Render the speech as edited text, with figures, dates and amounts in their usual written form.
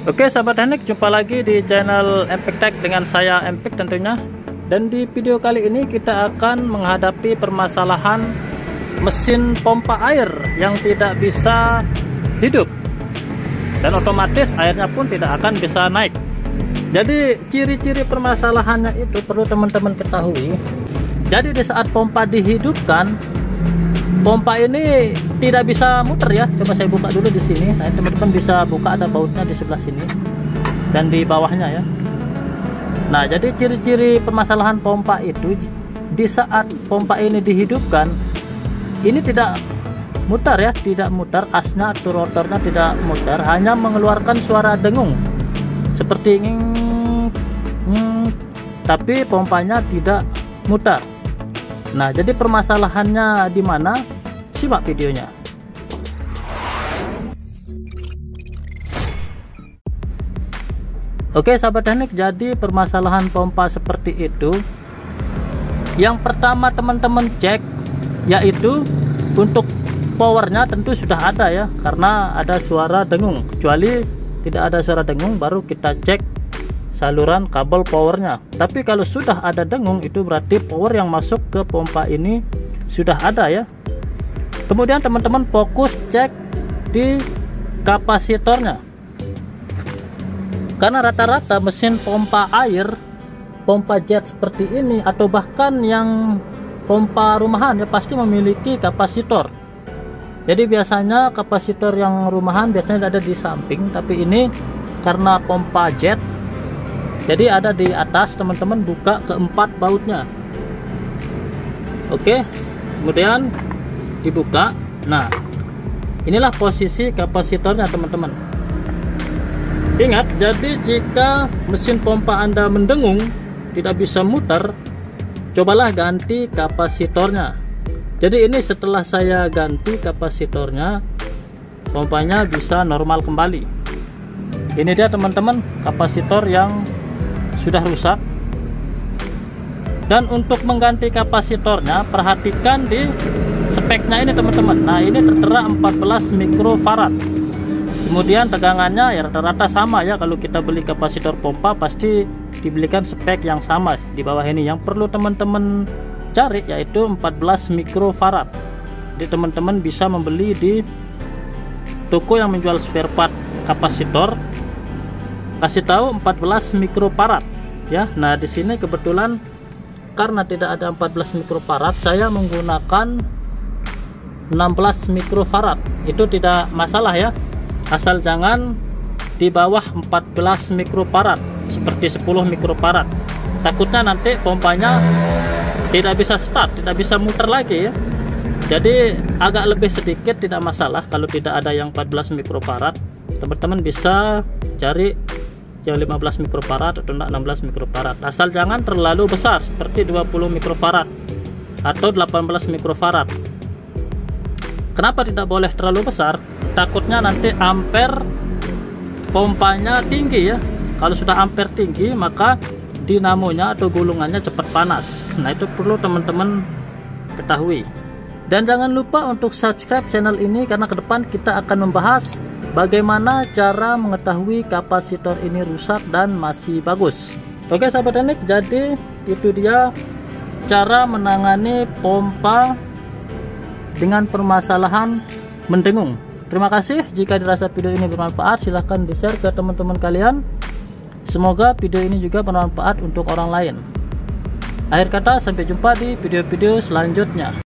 Oke sahabat teknik, jumpa lagi di channel Empik Tech dengan saya Empik tentunya. Dan di video kali ini kita akan menghadapi permasalahan mesin pompa air yang tidak bisa hidup, dan otomatis airnya pun tidak akan bisa naik. Jadi ciri-ciri permasalahannya itu perlu teman-teman ketahui. Jadi di saat pompa dihidupkan, pompa ini tidak bisa muter ya. Coba saya buka dulu di sini. Nah, teman-teman bisa buka, ada bautnya di sebelah sini dan di bawahnya ya. Nah, jadi ciri-ciri permasalahan pompa itu di saat pompa ini dihidupkan, ini tidak muter ya, tidak muter, asnya atau rotornya tidak muter, hanya mengeluarkan suara dengung seperti tapi pompanya tidak muter. Nah, jadi permasalahannya di mana? Simak videonya. Oke sahabat teknik, jadi permasalahan pompa seperti itu. Yang pertama teman-teman cek, yaitu untuk powernya tentu sudah ada ya, karena ada suara dengung. Kecuali tidak ada suara dengung, baru kita cek saluran kabel powernya. Tapi kalau sudah ada dengung, itu berarti power yang masuk ke pompa ini sudah ada ya. Kemudian teman-teman fokus cek di kapasitornya, karena rata-rata mesin pompa air, pompa jet seperti ini, atau bahkan yang pompa rumahan ya, pasti memiliki kapasitor. Jadi biasanya kapasitor yang rumahan biasanya ada di samping, tapi ini karena pompa jet, jadi ada di atas. Teman-teman buka keempat bautnya. Oke, kemudian dibuka. Nah, inilah posisi kapasitornya teman-teman. Ingat, jadi jika mesin pompa Anda mendengung, tidak bisa muter, cobalah ganti kapasitornya. Jadi ini setelah saya ganti kapasitornya, pompanya bisa normal kembali. Ini dia teman-teman, kapasitor yang sudah rusak. Dan untuk mengganti kapasitornya, perhatikan di speknya ini teman-teman. Nah, ini tertera 14 mikrofarad. Kemudian tegangannya ya rata-rata sama ya. Kalau kita beli kapasitor pompa pasti dibelikan spek yang sama di bawah ini. Yang perlu teman-teman cari yaitu 14 mikrofarad. Jadi teman-teman bisa membeli di toko yang menjual spare part kapasitor, kasih tahu 14 mikrofarad ya. Nah, di sini kebetulan karena tidak ada 14 mikrofarad, saya menggunakan 16 mikrofarad. Itu tidak masalah ya, asal jangan di bawah 14 mikrofarad seperti 10 mikrofarad. Takutnya nanti pompanya tidak bisa start, tidak bisa muter lagi ya. Jadi agak lebih sedikit tidak masalah. Kalau tidak ada yang 14 mikrofarad, teman-teman bisa cari yang 15 mikrofarad atau 16 mikrofarad, asal jangan terlalu besar seperti 20 mikrofarad atau 18 mikrofarad. Kenapa tidak boleh terlalu besar? Takutnya nanti ampere pompanya tinggi ya. Kalau sudah ampere tinggi, maka dinamonya atau gulungannya cepat panas. Nah, itu perlu teman-teman ketahui. Dan jangan lupa untuk subscribe channel ini, karena ke depan kita akan membahas bagaimana cara mengetahui kapasitor ini rusak dan masih bagus. Oke sahabat teknik, jadi itu dia cara menangani pompa dengan permasalahan mendengung. Terima kasih. Jika dirasa video ini bermanfaat, silahkan di-share ke teman-teman kalian. Semoga video ini juga bermanfaat untuk orang lain. Akhir kata, sampai jumpa di video-video selanjutnya.